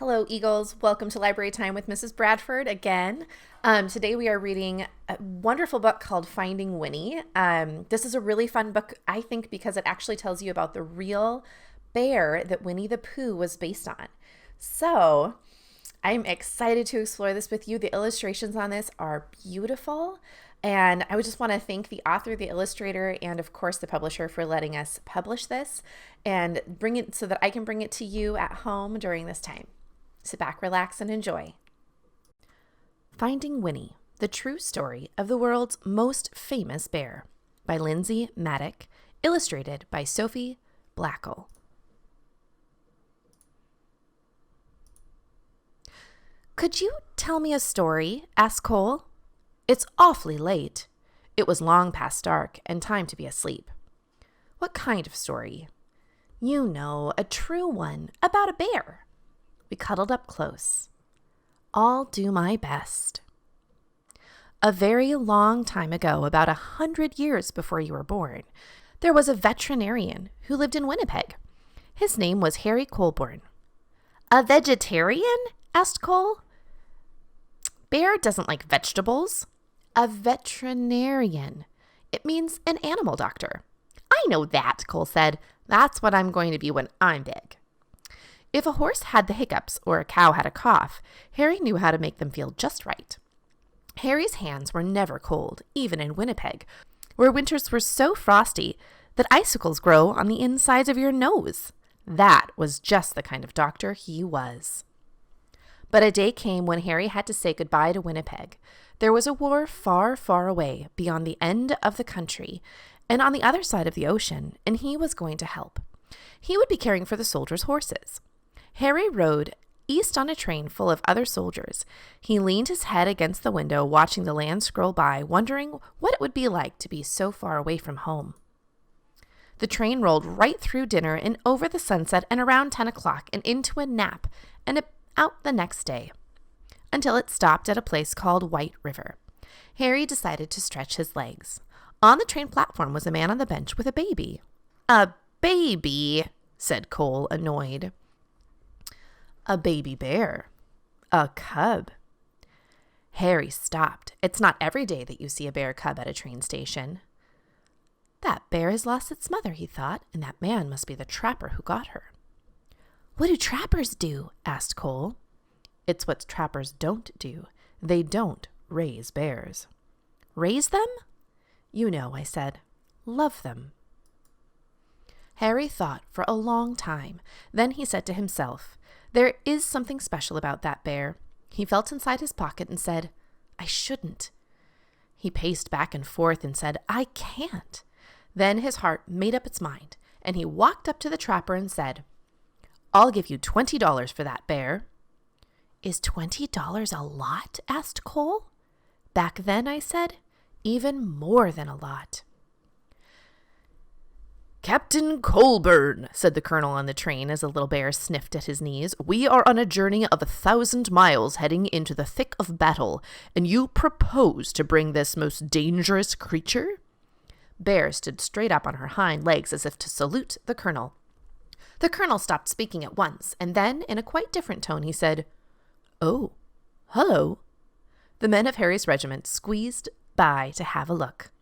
Hello, Eagles. Welcome to Library Time with Mrs. Bradford again. Today we are reading a wonderful book called Finding Winnie. This is a really fun book, I think, because it actually tells you about the real bear that Winnie the Pooh was based on. So I'm excited to explore this with you. The illustrations on this are beautiful. And I would just want to thank the author, the illustrator, and of course the publisher for letting us publish this and bring it so that I can bring it to you at home during this time. Sit back, relax, and enjoy. Finding Winnie, the true story of the world's most famous bear, by Lindsay Maddock, illustrated by Sophie Blackall. Could you tell me a story? Asked Cole. It's awfully late. It was long past dark and time to be asleep. What kind of story? You know, a true one about a bear. We cuddled up close. I'll do my best. A very long time ago, about 100 years before you were born, there was a veterinarian who lived in Winnipeg. His name was Harry Colborne. A vegetarian? Asked Cole. Bear doesn't like vegetables. A veterinarian. It means an animal doctor. I know that, Cole said. That's what I'm going to be when I'm big. If a horse had the hiccups or a cow had a cough, Harry knew how to make them feel just right. Harry's hands were never cold, even in Winnipeg, where winters were so frosty that icicles grow on the insides of your nose. That was just the kind of doctor he was. But a day came when Harry had to say goodbye to Winnipeg. There was a war far, far away, beyond the end of the country, and on the other side of the ocean, and he was going to help. He would be caring for the soldiers' horses. Harry rode east on a train full of other soldiers. He leaned his head against the window, watching the land scroll by, wondering what it would be like to be so far away from home. The train rolled right through dinner and over the sunset and around 10 o'clock and into a nap and out the next day, until it stopped at a place called White River. Harry decided to stretch his legs. On the train platform was a man on the bench with a baby. A baby, said Cole, annoyed. A baby bear. A cub. Harry stopped. It's not every day that you see a bear cub at a train station. That bear has lost its mother, he thought, and that man must be the trapper who got her. What do trappers do? Asked Cole. It's what trappers don't do. They don't raise bears. Raise them? You know, I said. Love them. Harry thought for a long time. Then he said to himself, there is something special about that bear. He felt inside his pocket and said, I shouldn't. He paced back and forth and said, I can't. Then his heart made up its mind, and he walked up to the trapper and said, I'll give you $20 for that bear. Is $20 a lot? Asked Cole. Back then, I said, even more than a lot. Captain Colborne, said the colonel on the train as the little bear sniffed at his knees, we are on a journey of 1,000 miles heading into the thick of battle, and you propose to bring this most dangerous creature? Bear stood straight up on her hind legs as if to salute the colonel. The colonel stopped speaking at once, and then, in a quite different tone, he said, Oh, hello. The men of Harry's regiment squeezed by to have a look.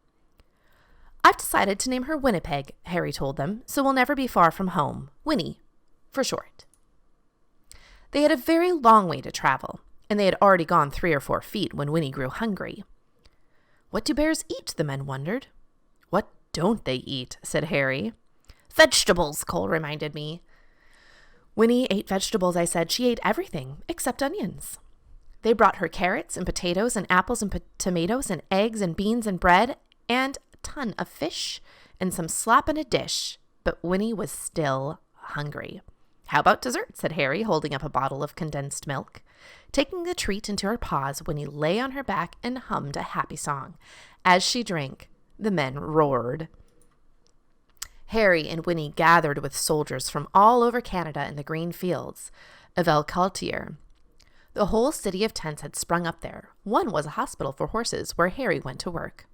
I've decided to name her Winnipeg, Harry told them, so we'll never be far from home. Winnie, for short. They had a very long way to travel, and they had already gone 3 or 4 feet when Winnie grew hungry. What do bears eat? The men wondered. What don't they eat? Said Harry. Vegetables, Cole reminded me. Winnie ate vegetables, I said. She ate everything except onions. They brought her carrots and potatoes and apples and tomatoes and eggs and beans and bread and ton of fish and some slop in a dish, but Winnie was still hungry. How about dessert? Said Harry, holding up a bottle of condensed milk. Taking the treat into her paws, Winnie lay on her back and hummed a happy song. As she drank, the men roared. Harry and Winnie gathered with soldiers from all over Canada in the green fields of Valcartier. The whole city of tents had sprung up there. One was a hospital for horses where Harry went to work.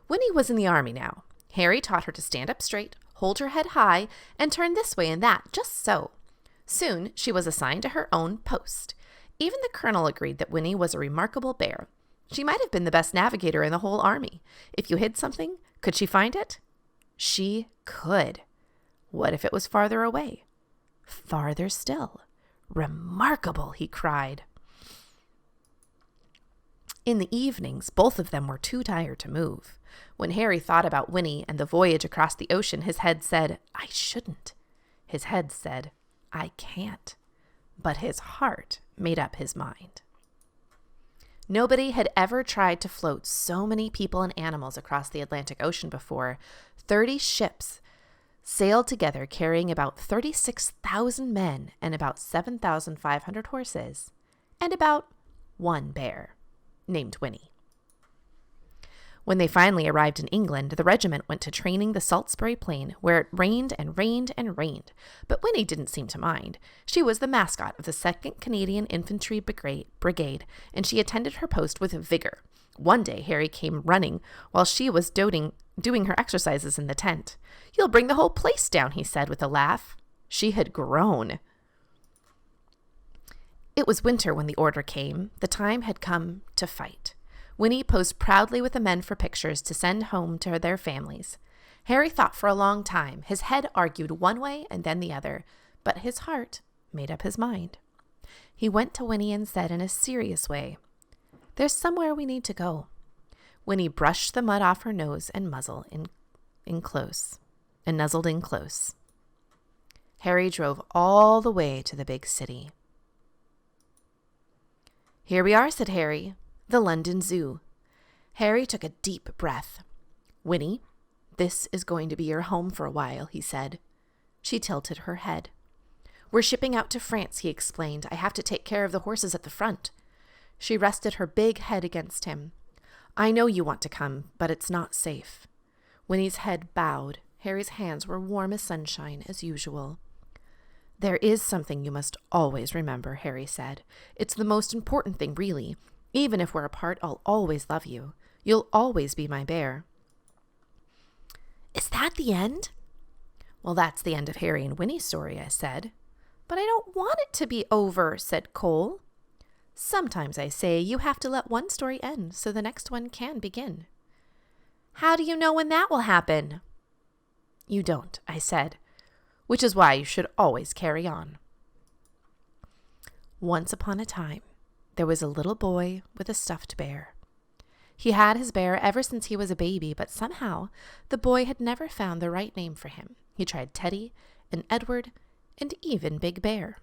Winnie was in the army now. Harry taught her to stand up straight, hold her head high, and turn this way and that, just so. Soon she was assigned to her own post. Even the colonel agreed that Winnie was a remarkable bear. She might have been the best navigator in the whole army. If you hid something, could she find it? She could. What if it was farther away? Farther still. Remarkable, he cried. In the evenings, both of them were too tired to move. When Harry thought about Winnie and the voyage across the ocean, his head said, I shouldn't. His head said, I can't. But his heart made up his mind. Nobody had ever tried to float so many people and animals across the Atlantic Ocean before. 30 ships sailed together carrying about 36,000 men and about 7,500 horses, and about one bear named Winnie. When they finally arrived in England, the regiment went to training the Salisbury Plain, where it rained and rained and rained. But Winnie didn't seem to mind. She was the mascot of the 2nd Canadian Infantry Brigade, and she attended her post with vigor. One day, Harry came running while she was doing her exercises in the tent. You'll bring the whole place down, he said with a laugh. She had grown. It was winter when the order came. The time had come to fight. Winnie posed proudly with the men for pictures to send home to their families. Harry thought for a long time. His head argued one way and then the other, but his heart made up his mind. He went to Winnie and said in a serious way, There's somewhere we need to go. Winnie brushed the mud off her nose and muzzle and nuzzled in close. Harry drove all the way to the big city. Here we are, said Harry. The London Zoo. Harry took a deep breath. Winnie, this is going to be your home for a while, he said. She tilted her head. We're shipping out to France, he explained. I have to take care of the horses at the front. She rested her big head against him. I know you want to come, but it's not safe. Winnie's head bowed. Harry's hands were warm as sunshine, as usual. There is something you must always remember, Harry said. It's the most important thing, really. Even if we're apart, I'll always love you. You'll always be my bear. Is that the end? Well, that's the end of Harry and Winnie's story, I said. But I don't want it to be over, said Cole. Sometimes I say you have to let one story end so the next one can begin. How do you know when that will happen? You don't, I said, which is why you should always carry on. Once upon a time, there was a little boy with a stuffed bear. He had his bear ever since he was a baby, but somehow the boy had never found the right name for him. He tried Teddy and Edward and even Big Bear.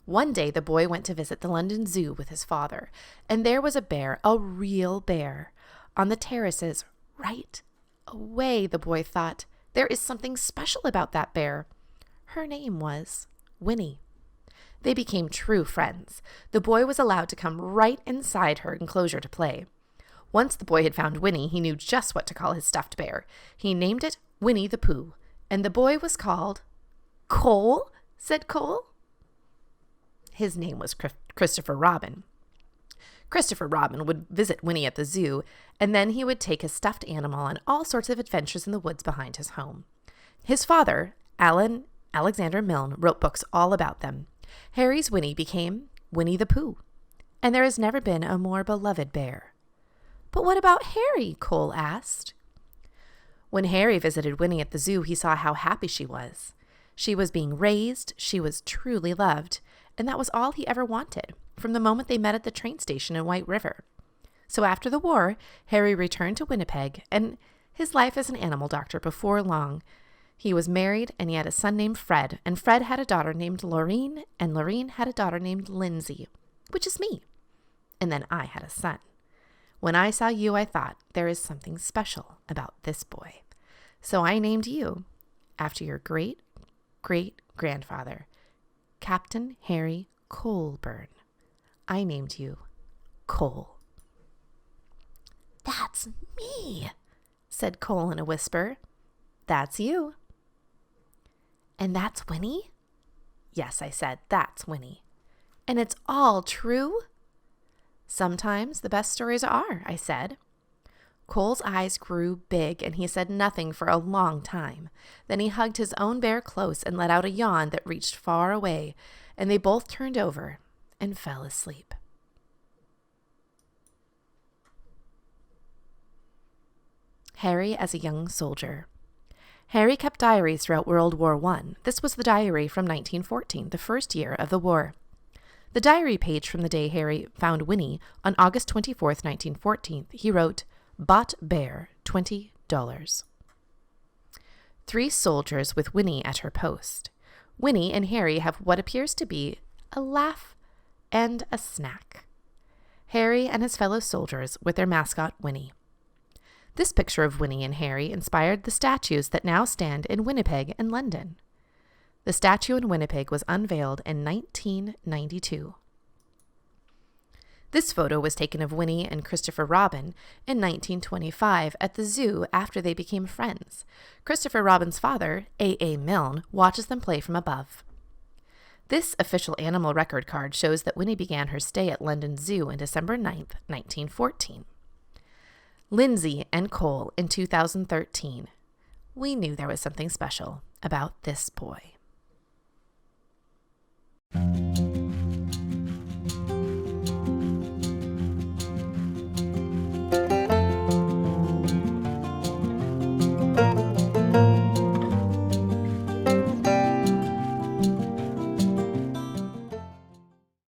One day the boy went to visit the London Zoo with his father, and there was a bear, a real bear, on the terraces right away. The boy thought, there is something special about that bear. Her name was Winnie. They became true friends. The boy was allowed to come right inside her enclosure to play. Once the boy had found Winnie, he knew just what to call his stuffed bear. He named it Winnie the Pooh, and the boy was called Cole, said Cole. His name was Christopher Robin. Christopher Robin would visit Winnie at the zoo, and then he would take his stuffed animal on all sorts of adventures in the woods behind his home. His father, Alexander Milne, wrote books all about them. Harry's Winnie became Winnie the Pooh, and there has never been a more beloved bear. But what about Harry? Cole asked. When Harry visited Winnie at the zoo, he saw how happy she was. She was being raised, she was truly loved, and that was all he ever wanted, from the moment they met at the train station in White River. So after the war, Harry returned to Winnipeg, and his life as an animal doctor before long. He was married, and he had a son named Fred, and Fred had a daughter named Laureen, and Laureen had a daughter named Lindsay, which is me. And then I had a son. When I saw you, I thought, there is something special about this boy. So I named you after your great-great-grandfather, Captain Harry Colburn. I named you Cole. That's me, said Cole in a whisper. That's you. And that's Winnie? Yes, I said, that's Winnie. And it's all true? Sometimes the best stories are, I said. Cole's eyes grew big, and he said nothing for a long time. Then he hugged his own bear close and let out a yawn that reached far away, and they both turned over and fell asleep. Harry as a young soldier. Harry kept diaries throughout World War I. This was the diary from 1914, the first year of the war. The diary page from the day Harry found Winnie on August 24th, 1914, he wrote, "Bought bear, $20. 3 soldiers with Winnie at her post. Winnie and Harry have what appears to be a laugh and a snack. Harry and his fellow soldiers with their mascot, Winnie. This picture of Winnie and Harry inspired the statues that now stand in Winnipeg and London. The statue in Winnipeg was unveiled in 1992. This photo was taken of Winnie and Christopher Robin in 1925 at the zoo after they became friends. Christopher Robin's father, A.A. Milne, watches them play from above. This official animal record card shows that Winnie began her stay at London Zoo on December 9th, 1914. Lindsay and Cole in 2013. We knew there was something special about this boy.